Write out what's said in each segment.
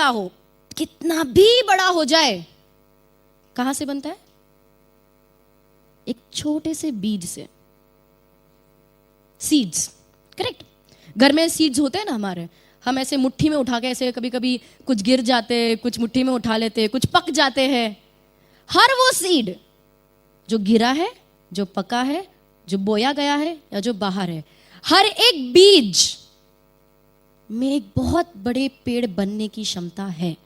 बड़ा हो, कितना भी बड़ा हो जाए, कहां से बनता है? एक छोटे से बीज से। Seeds, correct. घर में सीड्स होते हैं ना हमारे, हम ऐसे मुट्ठी में उठा के ऐसे कभी कभी कुछ गिर जाते, कुछ मुट्ठी में उठा लेते, कुछ पक जाते हैं। हर वो सीड जो गिरा है, जो पका है, जो बोया गया है या जो बाहर है, हर एक बीज में एक बहुत बड़े पेड़ बनने की क्षमता है,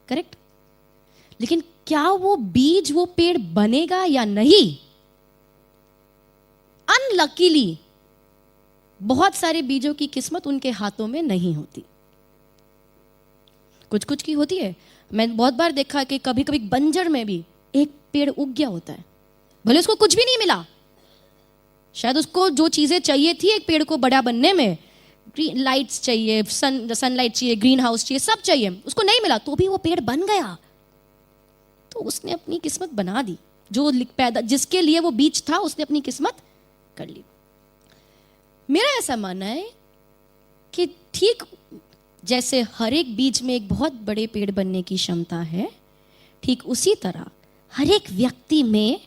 करेक्ट। लेकिन क्या वो बीज वो पेड़ बनेगा या नहीं? अनलकीली बहुत सारे बीजों की किस्मत उनके हाथों में नहीं होती, कुछ कुछ की होती है। मैं बहुत बार देखा कि कभी कभी बंजर में भी एक पेड़ उग गया होता है, भले उसको कुछ भी नहीं मिला, शायद उसको जो चीजें चाहिए थी एक पेड़ को बड़ा बनने में, लाइट्स चाहिए, सनलाइट चाहिए, ग्रीन हाउस चाहिए, सब चाहिए, उसको नहीं मिला तो भी वो पेड़ बन गया। तो उसने अपनी किस्मत बना दी, जो पैदा जिसके लिए वो बीज था उसने अपनी किस्मत कर ली। मेरा ऐसा मानना है कि ठीक जैसे हर एक बीज में एक बहुत बड़े पेड़ बनने की क्षमता है, ठीक उसी तरह हर एक व्यक्ति में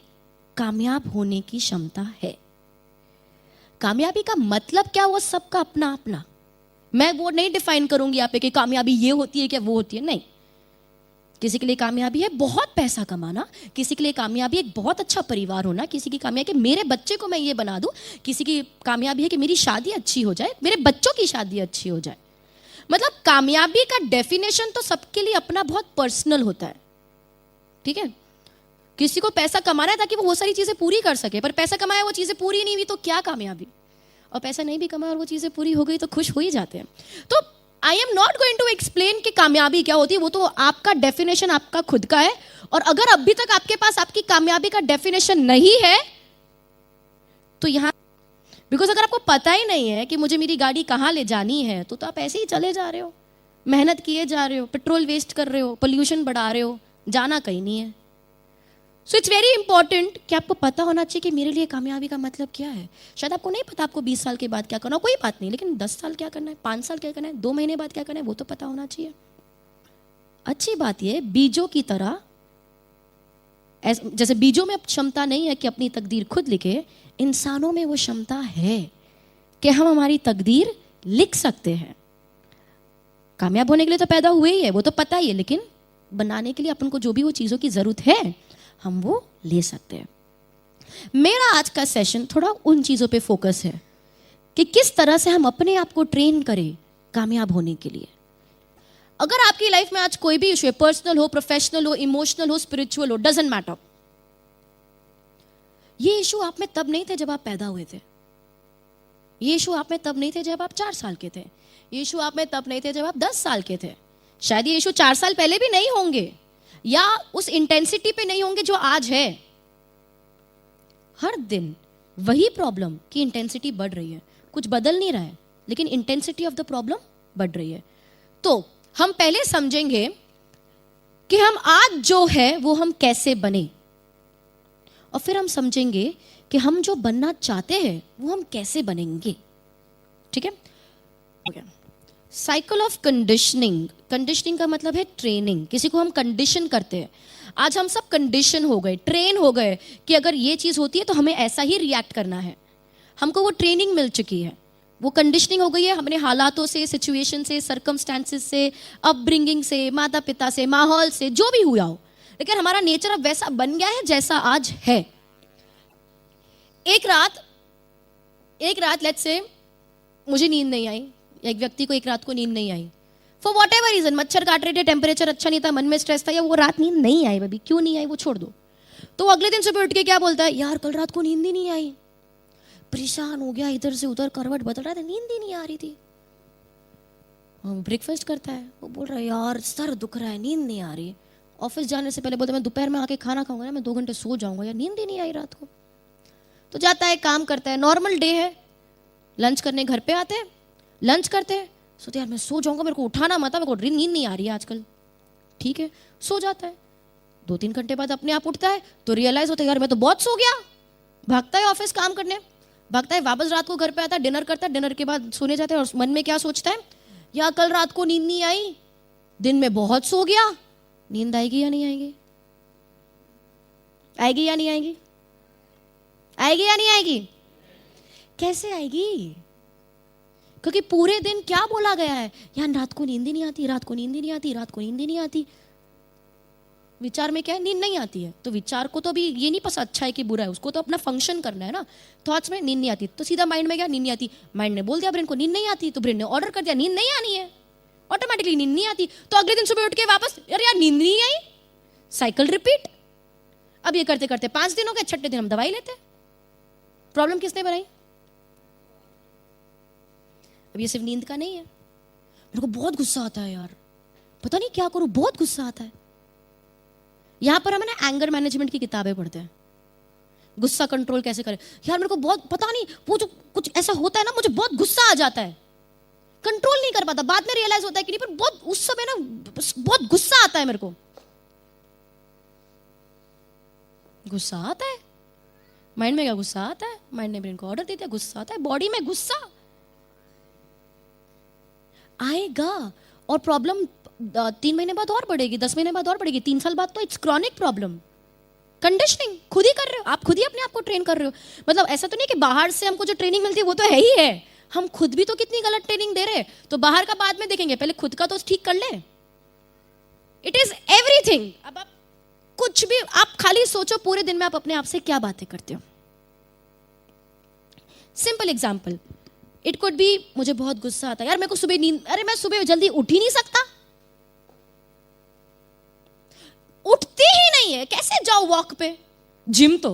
कामयाब होने की क्षमता है। कामयाबी का मतलब क्या, वो सबका अपना अपना। मैं वो नहीं डिफाइन करूंगी यहाँ पे कि कामयाबी ये होती है क्या वो होती है, नहीं। किसी के लिए कामयाबी है बहुत पैसा कमाना, किसी के लिए कामयाबी एक बहुत अच्छा परिवार होना, किसी की कामयाबी कि मेरे बच्चे को मैं ये बना दूं, किसी की कामयाबी है कि मेरी शादी अच्छी हो जाए, मेरे बच्चों की शादी अच्छी हो जाए। मतलब कामयाबी का डेफिनेशन तो सबके लिए अपना बहुत पर्सनल होता है, ठीक है। किसी को पैसा कमाना है ताकि वो सारी चीजें पूरी कर सके, पर पैसा कमाया वो चीजें पूरी नहीं हुई तो क्या कामयाबी? और पैसा नहीं भी कमाया और वो चीजें पूरी हो गई तो खुश हो ही जाते हैं। तो I am not going to explain कि कामयाबी क्या होती है, वो तो आपका डेफिनेशन आपका खुद का है। और अगर अभी तक आपके पास आपकी कामयाबी का डेफिनेशन नहीं है तो यहां, बिकॉज अगर आपको पता ही नहीं है कि मुझे मेरी गाड़ी कहां ले जानी है तो आप ऐसे ही चले जा रहे हो, मेहनत किए जा रहे हो, पेट्रोल वेस्ट कर रहे हो, पोल्यूशन बढ़ा रहे हो, जाना कहीं नहीं है। सो इट्स वेरी इंपॉर्टेंट कि आपको पता होना चाहिए कि मेरे लिए कामयाबी का मतलब क्या है। शायद आपको नहीं पता आपको 20 साल के बाद क्या करना, कोई बात नहीं, लेकिन 10 साल क्या करना है, 5 साल क्या करना है, 2 महीने बाद क्या करना है, वो तो पता होना चाहिए। अच्छी बात यह, बीजों की तरह, जैसे बीजों में क्षमता नहीं है कि अपनी तकदीर खुद लिखे, इंसानों में वो क्षमता है कि हम हमारी तकदीर लिख सकते हैं। कामयाब होने के लिए तो पैदा हुए ही है, वो तो पता ही है, लेकिन बनाने के लिए अपन को जो भी वो चीजों की जरूरत है हम वो ले सकते हैं। मेरा आज का सेशन थोड़ा उन चीजों पे फोकस है कि किस तरह से हम अपने आप को ट्रेन करें कामयाब होने के लिए। अगर आपकी लाइफ में आज कोई भी इशू है, पर्सनल हो, प्रोफेशनल हो, इमोशनल हो, स्पिरिचुअल हो, डजंट मैटर, ये इशू आप में तब नहीं थे जब आप पैदा हुए थे, ये इशू आप में तब नहीं थे जब आप 4 साल के थे, ये इशू आप में तब नहीं थे जब आप 10 साल के थे, शायद ये इशू 4 साल पहले भी नहीं होंगे या उस इंटेंसिटी पे नहीं होंगे जो आज है। हर दिन वही प्रॉब्लम की इंटेंसिटी बढ़ रही है, कुछ बदल नहीं रहा है, लेकिन इंटेंसिटी ऑफ द प्रॉब्लम बढ़ रही है। तो हम पहले समझेंगे कि हम आज जो है वो हम कैसे बने, और फिर हम समझेंगे कि हम जो बनना चाहते हैं वो हम कैसे बनेंगे, ठीक है। साइकिल ऑफ कंडीशनिंग, कंडीशनिंग का मतलब है ट्रेनिंग, किसी को हम कंडीशन करते हैं। आज हम सब कंडीशन हो गए, ट्रेन हो गए कि अगर ये चीज होती है तो हमें ऐसा ही रिएक्ट करना है। हमको वो ट्रेनिंग मिल चुकी है, वो कंडीशनिंग हो गई है हमने हालातों से, सिचुएशन से, सर्कमस्टेंसेस से, अपब्रिंगिंग से, माता पिता से, माहौल से, जो भी हुआ हो, लेकिन हमारा नेचर अब वैसा बन गया है जैसा आज है। एक रात लेट्स से मुझे नींद नहीं आई, एक व्यक्ति को एक रात को नींद नहीं आई, फॉर वॉट एवर रीजन, मच्छर काट रहे थे, टेम्परेचर अच्छा नहीं था, मन में स्ट्रेस था, या वो रात नींद नहीं आई, बेबी क्यों नहीं आई वो छोड़ दो, तो अगले दिन सुबह उठ के क्या बोलता है, यार कल रात को नींद ही नहीं आई, परेशान हो गया, इधर से उधर करवट बदल रहा था, नींद ही नहीं आ रही थी। ब्रेकफास्ट करता है, वो बोल रहा है यार सर दुख रहा है, नींद नहीं आ रही। ऑफिस जाने से पहले बोलता है मैं दोपहर में आके खाना खाऊंगा ना, मैं 2 घंटे सो जाऊंगा, यार नींद ही नहीं आई रात को। तो जाता है, काम करता है, नॉर्मल डे है, लंच करने घर पे आते हैं, लंच करते हैं, सोचते यार मैं सो जाऊंगा, मेरे को उठाना मत, मेरे को नींद नहीं आ रही है आजकल, ठीक है, सो जाता है। 2-3 घंटे बाद अपने आप उठता है तो रियलाइज होता है यार मैं तो बहुत सो गया, भागता है ऑफिस काम करने, भागता है वापस रात को घर पे आता है, डिनर करता है, डिनर के बाद सोने जाता है और मन में क्या सोचता है या कल रात को नींद नहीं आई, दिन में बहुत सो गया, नींद आएगी या नहीं आएगी? आएगी या नहीं आएगी? आएगी या नहीं आएगी? कैसे आएगी? क्योंकि पूरे दिन क्या बोला गया है, यार रात को नींद ही नहीं आती, रात को नींद ही नहीं आती, रात को नींद ही नहीं आती। विचार में क्या है? नींद नहीं आती है। तो विचार को तो अभी ये नहीं पता अच्छा है कि बुरा है, उसको तो अपना फंक्शन करना है ना। थॉट्स में नींद नहीं आती, तो सीधा माइंड में क्या? नींद नहीं आती। माइंड ने बोल दिया ब्रेन को नींद नहीं आती, तो ब्रेन ने ऑर्डर कर दिया नींद नहीं आनी है, ऑटोमेटिकली नींद नहीं आती। तो अगले दिन सुबह उठ के वापस, अरे यार नींद नहीं आई, साइकिल रिपीट। अब ये करते करते 5 दिन हो गए, छठे दिन हम दवाई लेते। प्रॉब्लम किसने बनाई? अब ये सिर्फ नींद का नहीं है। मेरे को बहुत गुस्सा आता है यार, पता नहीं क्या करूं, बहुत गुस्सा आता है। यहां पर हम ना एंगर मैनेजमेंट की किताबें पढ़ते हैं, गुस्सा कंट्रोल कैसे करें। यार मेरे को बहुत पता नहीं, वो जो कुछ ऐसा होता है ना, मुझे बहुत गुस्सा आ जाता है, कंट्रोल नहीं कर पाता। बाद में रियलाइज होता है कि नहीं, पर बहुत उस समय ना बहुत गुस्सा आता है मेरे को। गुस्सा आता है, माइंड में क्या गुस्सा आता है? माइंड ने ब्रेन को ऑर्डर दे दिया, गुस्सा आता है, बॉडी में गुस्सा आएगा। और प्रॉब्लम 3 महीने बाद और बढ़ेगी, 10 महीने बाद और बढ़ेगी, 3 साल बाद तो इट्स क्रॉनिक प्रॉब्लम। कंडीशनिंग खुद ही कर रहे हो आप, खुद ही अपने आप को ट्रेन कर रहे हो। मतलब ऐसा तो नहीं कि बाहर से हमको जो ट्रेनिंग मिलती है वो तो है ही है, हम खुद भी तो कितनी गलत ट्रेनिंग दे रहे हैं। तो बाहर का बाद में देखेंगे, पहले खुद का तो ठीक कर ले। It is everything. अब आप कुछ भी, आप खाली सोचो पूरे दिन में आप अपने आप से क्या बातें करते हो। Simple example, it could be मुझे बहुत गुस्सा आता है, यार मेरे को सुबह नींद, अरे मैं सुबह जल्दी उठ ही नहीं सकता, उठती ही नहीं है, कैसे जाओ वॉक पे, जिम तो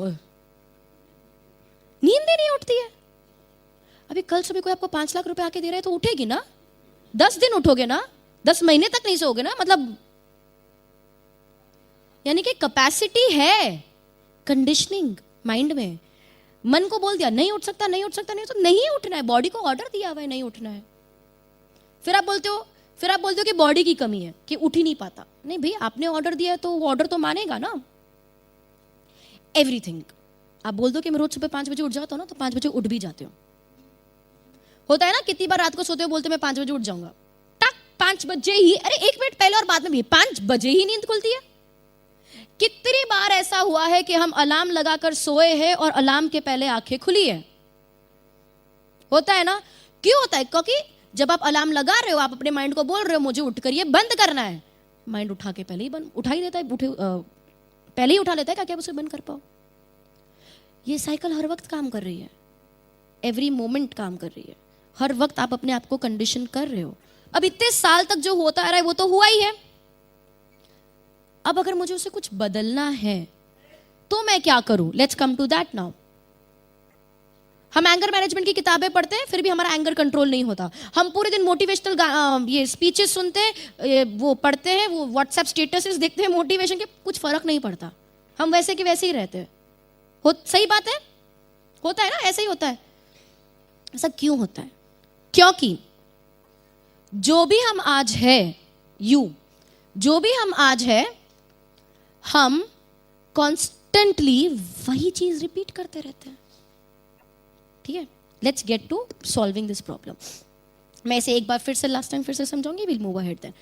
नींद ही नहीं उठती है। अभी कल सुबह कोई आपको 5 लाख रुपए आके दे रहा है तो उठेगी ना? 10 दिन उठोगे ना, 10 महीने तक नहीं सोओगे ना। मतलब यानी कि कैपेसिटी है, कंडीशनिंग माइंड में। मन को बोल दिया नहीं उठ सकता, नहीं उठ सकता, नहीं तो नहीं उठना है, बॉडी को ऑर्डर दिया हुआ है नहीं उठना है। फिर आप बोलते हो कि बॉडी की कमी है कि उठ ही नहीं पाता। नहीं भाई, आपने ऑर्डर दिया है तो वो ऑर्डर तो मानेगा ना। एवरीथिंग आप बोल दो कि मैं रोज सुबह 5 बजे उठ जाता हूं ना, तो 5 बजे उठ भी जाते हो। होता है ना, कितनी बार रात को सोते हो बोलते मैं 5 बजे उठ जाऊंगा, टक 5 बजे ही, अरे 1 मिनट पहले और बाद में भी 5 बजे ही नींद खुलती है। कितनी बार ऐसा हुआ है कि हम अलार्म लगाकर सोए हैं और अलार्म के पहले आंखें खुली है। होता है ना। क्यों होता है? क्योंकि जब आप अलार्म लगा रहे हो, आप अपने माइंड को बोल रहे हो मुझे उठकर ये बंद करना है, माइंड उठा के पहले ही बंद उठा ही देता है, पहले ही उठा लेता है क्या उसे बंद कर पाओ। ये साइकिल हर वक्त काम कर रही है, एवरी मोमेंट काम कर रही है, हर वक्त आप अपने आप को कंडीशन कर रहे हो। अब इतने साल तक जो होता आ रहा है वो तो हुआ ही है। अब अगर मुझे उसे कुछ बदलना है तो मैं क्या करूं? Let's come to that now. हम एंगर मैनेजमेंट की किताबें पढ़ते हैं, फिर भी हमारा एंगर कंट्रोल नहीं होता। हम पूरे दिन मोटिवेशनल ये स्पीचेस सुनते हैं, वो पढ़ते हैं, वो व्हाट्सएप स्टेटसेस देखते हैं मोटिवेशन के, कुछ फर्क नहीं पड़ता, हम वैसे के वैसे ही रहते हैं। सही बात है, होता है ना, ऐसे ही होता है। ऐसा क्यों होता है? क्योंकि जो भी हम आज है, जो भी हम आज है, हम कॉन्स्टेंटली वही चीज रिपीट करते रहते हैं। ठीक है, let's get to solving this problem. मैं इसे एक बार फिर से लास्ट टाइम फिर से समझाऊंगी, विल मूव अहेड देन।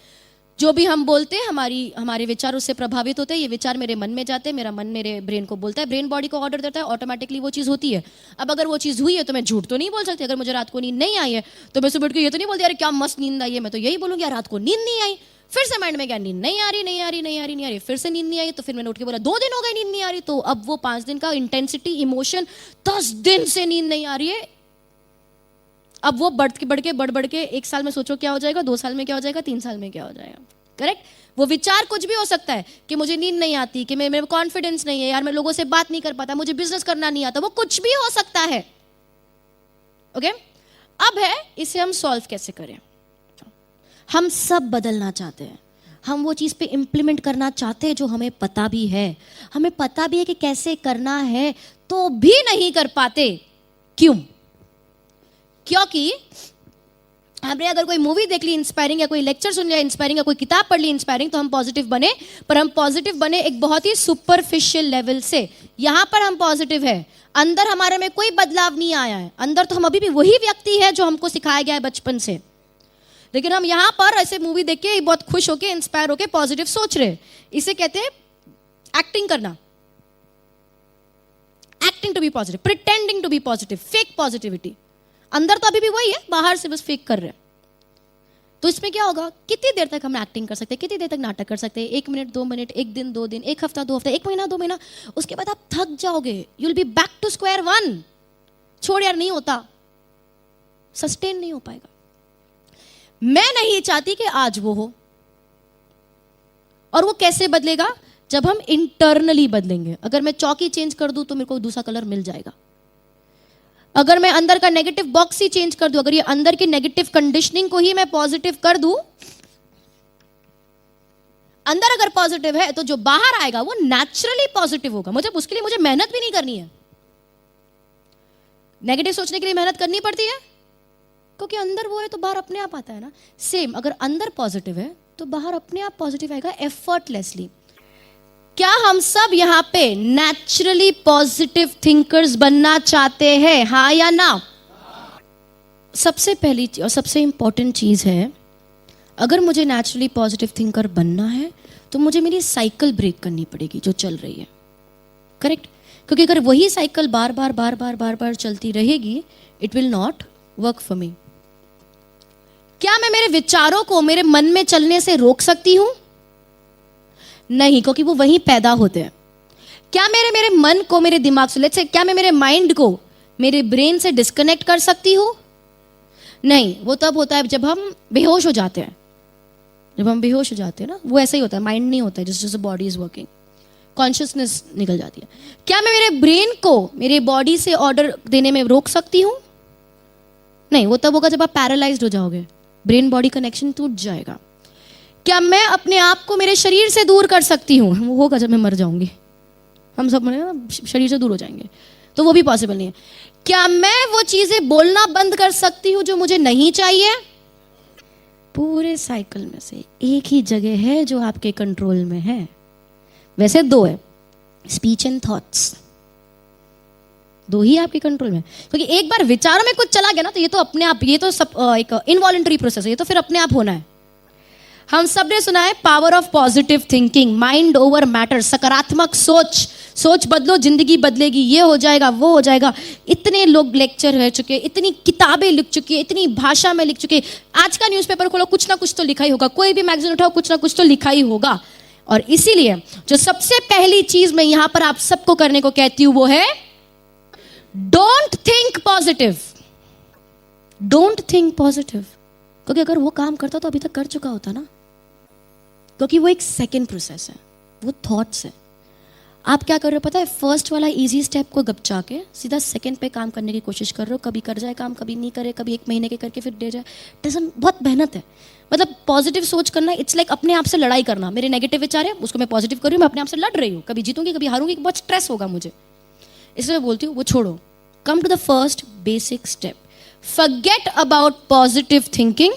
जो भी हम बोलते हैं, हमारे विचार उससे प्रभावित होते हैं। ये विचार मेरे मन में जाते हैं, मेरा मन मेरे ब्रेन को बोलता है, ब्रेन बॉडी को ऑर्डर देता है, ऑटोमेटिकली वो चीज़ होती है। अब अगर वो चीज़ हुई है तो मैं झूठ तो नहीं बोल सकती। अगर मुझे रात को नींद नहीं आई है तो मैं सुबह उठ के ये तो नहीं बोलती अरे क्या मस्त नींद आई है, मैं तो यही बोलूँगी यार रात को नींद नहीं आई। फिर से माइंड में क्या, नींद नहीं आ रही, फिर से नींद नहीं आई, तो फिर मैंने उठ के बोला 2 दिन हो गए नींद नहीं आ रही, तो अब वो 5 दिन का इंटेंसिटी इमोशन 10 दिन से नींद नहीं आ रही है। अब वो बढ़ के 1 साल में सोचो क्या हो जाएगा, 2 साल में क्या हो जाएगा, 3 साल में क्या हो जाएगा। करेक्ट। वो विचार कुछ भी हो सकता है कि मुझे नींद नहीं आती, कि मेरे कॉन्फिडेंस नहीं है, यार मैं लोगों से बात नहीं कर पाता, मुझे बिजनेस करना नहीं आता, वो कुछ भी हो सकता है। ओके, अब है इसे हम सॉल्व कैसे करें। हम सब बदलना चाहते हैं, हम वो चीज पे इंप्लीमेंट करना चाहते हैं जो हमें पता भी है, हमें पता भी है कि कैसे करना है, तो भी नहीं कर पाते। क्यों? क्योंकि हमने अगर कोई मूवी देख ली इंस्पायरिंग, या कोई लेक्चर सुन लिया इंस्पायरिंग, या कोई किताब पढ़ ली इंस्पायरिंग, तो हम पॉजिटिव बने। पर हम पॉजिटिव बने एक बहुत ही सुपरफिशियल लेवल से। यहां पर हम पॉजिटिव है, अंदर हमारे में कोई बदलाव नहीं आया है, अंदर तो हम अभी भी वही व्यक्ति है जो हमको सिखाया गया है बचपन से। लेकिन हम यहाँ पर ऐसे मूवी देख के बहुत खुश होके इंस्पायर होके पॉजिटिव सोच रहे हैं। इसे कहते हैं एक्टिंग करना, acting to be positive, pretending to be positive, fake positivity. अंदर तो अभी भी वही है, बाहर से बस फेक कर रहे हैं। तो इसमें क्या होगा, कितनी देर तक हम एक्टिंग कर सकते हैं, कितनी देर तक नाटक कर सकते हैं? 1 मिनट, 2 मिनट, 1 दिन, 2 दिन, 1 हफ्ता, 2 हफ्ता, 1 महीना, 2 महीना, उसके बाद आप थक जाओगे। You will be back to square one. छोड़ यार, नहीं होता, सस्टेन नहीं हो पाएगा। मैं नहीं चाहती कि आज वो हो। और वो कैसे बदलेगा? जब हम इंटरनली बदलेंगे। अगर मैं चौकी चेंज कर दूं तो मेरे को दूसरा कलर मिल जाएगा। अगर मैं अंदर का नेगेटिव बॉक्स ही चेंज कर दूं, अगर ये अंदर की नेगेटिव कंडीशनिंग को ही मैं पॉजिटिव कर दूं, अंदर अगर पॉजिटिव है तो जो बाहर आएगा वो नेचुरली पॉजिटिव होगा। उसके लिए मुझे मेहनत भी नहीं करनी है। नेगेटिव सोचने के लिए मेहनत करनी पड़ती है क्योंकि अंदर वो है तो बाहर अपने आप आता है ना। सेम, अगर अंदर पॉजिटिव है तो बाहर अपने आप पॉजिटिव आएगा, एफर्टलेसली। क्या हम सब यहाँ पे नेचुरली पॉजिटिव थिंकर्स बनना चाहते हैं, हाँ या ना? सबसे पहली और सबसे इंपॉर्टेंट चीज है, अगर मुझे नेचुरली पॉजिटिव थिंकर बनना है तो मुझे मेरी साइकिल ब्रेक करनी पड़ेगी जो चल रही है। करेक्ट? क्योंकि अगर वही साइकिल बार बार चलती रहेगी, it will not work for me. क्या मैं मेरे विचारों को मेरे मन में चलने से रोक सकती हूं? नहीं, क्योंकि वो वहीं पैदा होते हैं। क्या मेरे मन को मेरे दिमाग से, लेट्स से, क्या मैं मेरे माइंड को मेरे ब्रेन से डिस्कनेक्ट कर सकती हूं? नहीं, वो तब होता है जब हम बेहोश हो जाते हैं। जब हम बेहोश हो जाते हैं ना, वो ऐसा ही होता है, माइंड नहीं होता है, जैसे बॉडी इज वर्किंग, कॉन्शियसनेस निकल जाती है। क्या मैं मेरे ब्रेन को मेरे बॉडी से ऑर्डर देने में रोक सकती हूं? नहीं, वो तब होगा जब आप पैरालाइज्ड हो जाओगे, ब्रेन बॉडी कनेक्शन टूट जाएगा। क्या मैं अपने आप को मेरे शरीर से दूर कर सकती हूँ? वो होगा जब मैं मर जाऊंगी, हम सब शरीर से दूर हो जाएंगे, तो वो भी पॉसिबल नहीं है। क्या मैं वो चीजें बोलना बंद कर सकती हूँ जो मुझे नहीं चाहिए? पूरे साइकिल में से एक ही जगह है जो आपके कंट्रोल में है। वैसे 2 है, स्पीच एंड थॉट्स, 2 ही आपके कंट्रोल में। क्योंकि एक बार विचारों में कुछ चला गया ना, तो ये तो अपने आप, ये तो सब एक इनवॉलंटरी प्रोसेस है, ये तो फिर अपने आप होना है। हम सब ने सुना है power of positive thinking, mind over matter, सकारात्मक सोच। सोच बदलो, जिंदगी बदलेगी, ये हो जाएगा, वो हो जाएगा। इतने लोग लेक्चर रह चुके, इतनी किताबें लिख चुकी है, इतनी भाषा में लिख चुके। आज का न्यूज़पेपर खोलो, कुछ ना कुछ तो लिखा ही होगा, कोई भी मैगजीन उठाओ, कुछ ना कुछ तो लिखा ही होगा। और इसीलिए जो सबसे पहली चीज मैं यहां पर आप सबको करने को कहती हूं वो है don't think positive. Don't think positive, क्योंकि अगर वो काम करता तो अभी तक कर चुका होता ना, क्योंकि वो एक सेकेंड प्रोसेस है, वो थॉट्स है। आप क्या कर रहे हो पता है? फर्स्ट वाला इजी स्टेप को गपचा के सीधा सेकंड पे काम करने की कोशिश कर रहे हो। कभी कर जाए काम, कभी नहीं करे, कभी 1 महीने के करके फिर दे जाए। बहुत मेहनत है। मतलब पॉजिटिव सोच करना, इट्स लाइक अपने आप से लड़ाई करना। मेरे नेगेटिव विचार है, उसको मैं पॉजिटिव कर रही हूँ, मैं अपने आप से लड़ रही हूँ। कभी जीतूंगी, कभी हारूंगी, बहुत स्ट्रेस होगा मुझे। इसलिए मैं बोलती हूँ वो छोड़ो, come to the first basic step, forget about positive thinking.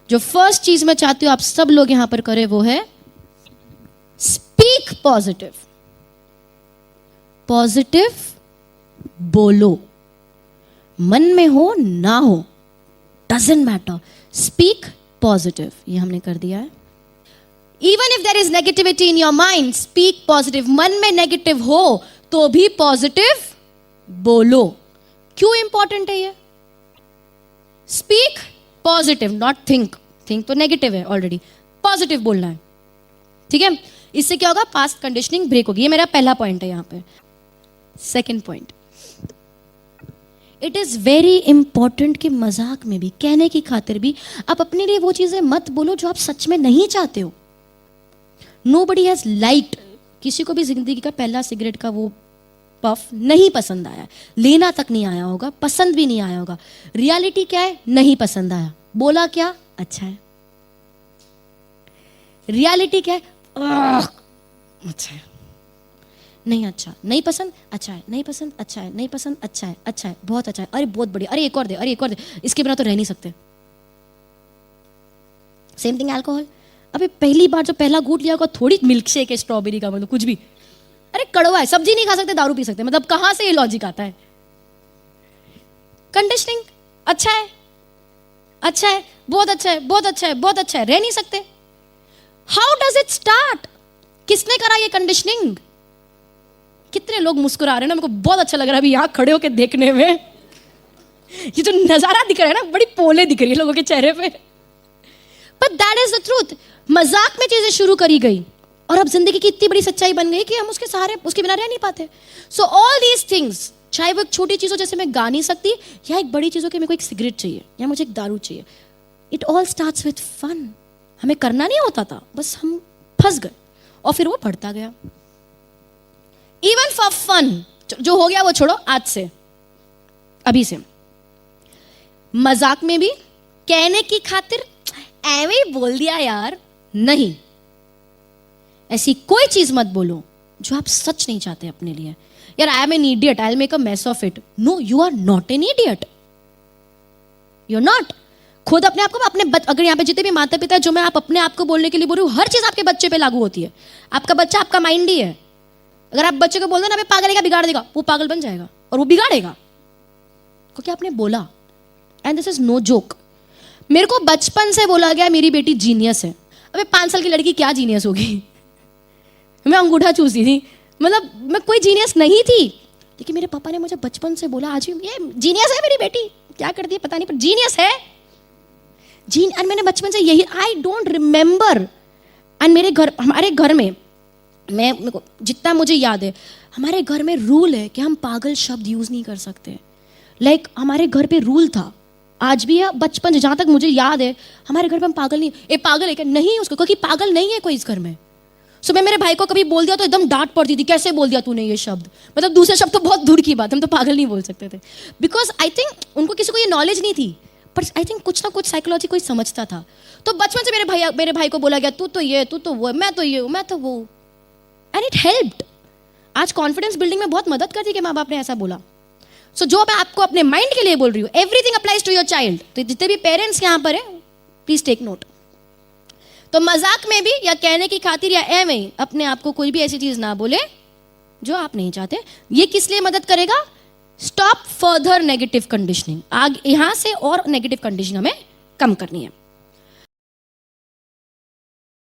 जो फर्स्ट चीज मैं चाहती हूँ आप सब लोग यहां पर करें वो है स्पीक पॉजिटिव। पॉजिटिव बोलो, मन में हो ना हो, डजंट मैटर, स्पीक पॉजिटिव। ये हमने कर दिया है। Even if there is negativity in your mind, speak positive. मन में नेगेटिव हो तो भी पॉजिटिव बोलो। क्यों इंपॉर्टेंट है ये? Speak positive, not think. Think तो नेगेटिव है ऑलरेडी, पॉजिटिव बोलना है, ठीक है? इससे क्या होगा? पास्ट कंडीशनिंग ब्रेक होगी। ये मेरा पहला पॉइंट है। यहां पे second point, it is very important कि मजाक में भी, कहने की खातिर भी आप अपने लिए वो चीजें मत बोलो जो आप सच में नहीं चाहते हो। नोबडी हैज लाइक्ड, किसी को भी जिंदगी का पहला सिगरेट का वो पफ नहीं पसंद आया, लेना तक नहीं आया होगा, पसंद भी नहीं आया होगा। रियलिटी क्या है? नहीं पसंद आया। बोला क्या? अच्छा है। रियलिटी क्या है? अच्छा है, नहीं अच्छा, नहीं पसंद, अच्छा है, नहीं पसंद, अच्छा है, नहीं पसंद, अच्छा है, अच्छा है, बहुत अच्छा है, अरे बहुत बढ़िया, अरे एक और दे, अरे एक और दे, इसके बिना तो रह नहीं सकते। Same thing alcohol. अबे पहली बार जो पहला घूट लिया होगा, थोड़ी मिल्क शेक है स्ट्रॉबेरी का, मतलब कुछ भी, अरे कड़वा है, सब्जी नहीं खा सकते, दारू पी सकते, मतलब कहां से ये लॉजिक आता है? कंडीशनिंग। अच्छा है, अच्छा है, बहुत अच्छा है, बहुत अच्छा है, बहुत अच्छा है, रह नहीं सकते। How does it start? किसने करा ये कंडीशनिंग? कितने लोग मुस्कुरा रहे हैं ना, मेरे को बहुत अच्छा लग रहा है अभी यहाँ खड़े होकर देखने में। ये जो नजारा दिख रहा है ना, बड़ी पोले दिख रही है लोगों के चेहरे पे। But that is the truth. मजाक में चीजें शुरू करी गई और अब जिंदगी की इतनी बड़ी सच्चाई बन गई कि हम उसके सहारे, उसके बिना रह नहीं पाते। सो ऑल दीज थिंग्स, चाहे वो एक छोटी चीज हो जैसे मैं गा नहीं सकती, या एक बड़ी चीज हो कि मेरे को एक सिगरेट चाहिए या मुझे एक दारू चाहिए, it all starts with fun. हमें करना नहीं होता था, बस हम फंस गए और फिर वो बढ़ता गया। इवन फॉर फन, जो हो गया वो छोड़ो, आज से, अभी से मजाक में भी कहने की खातिर ऐवे ही बोल दिया यार, नहीं, ऐसी कोई चीज मत बोलो जो आप सच नहीं चाहते अपने लिए। यार I am an idiot, I will make a mess of it. No, you are not an idiot, you are not. खुद अपने आप को, अगर यहाँ पे जितने भी माता पिता, जो मैं आप अपने आप को बोलने के लिए बोल रही हूँ, हर चीज आपके बच्चे पे लागू होती है। आपका बच्चा आपका माइंड ही है। अगर आप बच्चे को बोल दो ना, मैं पागल है, बिगाड़ देगा, वो पागल बन जाएगा और वो बिगाड़ेगा, क्योंकि आपने बोला। And this is no joke. मेरे को बचपन से बोला गया मेरी बेटी जीनियस है। अबे 5 साल की लड़की क्या जीनियस होगी? मैं अंगूठा चूसती थी, मतलब मैं कोई जीनियस नहीं थी, लेकिन मेरे पापा ने मुझे बचपन से बोला, आज ये जीनियस है मेरी बेटी, क्या करती है पता नहीं, पर जीनियस है। और मैंने बचपन से यही, आई डोंट रिमेंबर। एंड मेरे घर, हमारे घर में, मेरे को जितना मुझे याद है, हमारे घर में रूल है कि हम पागल शब्द यूज नहीं कर सकते। लाइक हमारे घर पे रूल था, आज भी है, बचपन से जहां तक मुझे याद है, हमारे घर पे हम पागल नहीं, ए पागल है क्या, नहीं उसको, क्योंकि पागल नहीं है कोई इस घर में। सो मैं मेरे भाई को कभी बोल दिया तो एकदम डांट पड़ती थी, कैसे बोल दिया तूने ये शब्द, मतलब दूसरे शब्द तो बहुत दूर की बात, हम तो पागल नहीं बोल सकते थे। बिकॉज आई थिंक उनको किसी को ये नॉलेज नहीं थी, बट आई थिंक कुछ ना कुछ साइकोलॉजी कोई समझता था। तो बचपन से मेरे भाई को बोला गया, तू तो ये, तू तो वो, मैं तो ये हूँ, मैं तो वो। And it helped. आज कॉन्फिडेंस बिल्डिंग में बहुत मदद करती है कि माँ बाप ने ऐसा बोला। सो जो मैं आपको अपने माइंड के लिए बोल रही हूँ, everything applies to your child. तो जितने भी पेरेंट्स यहाँ पर है, प्लीज टेक नोट। तो मजाक में भी या कहने की खातिर या एवं ही अपने आप को कोई भी ऐसी चीज ना बोले जो आप नहीं चाहते। ये किस लिए मदद करेगा? Stop further negative conditioning. आगे यहां से और नेगेटिव कंडीशनिंग हमें कम करनी है।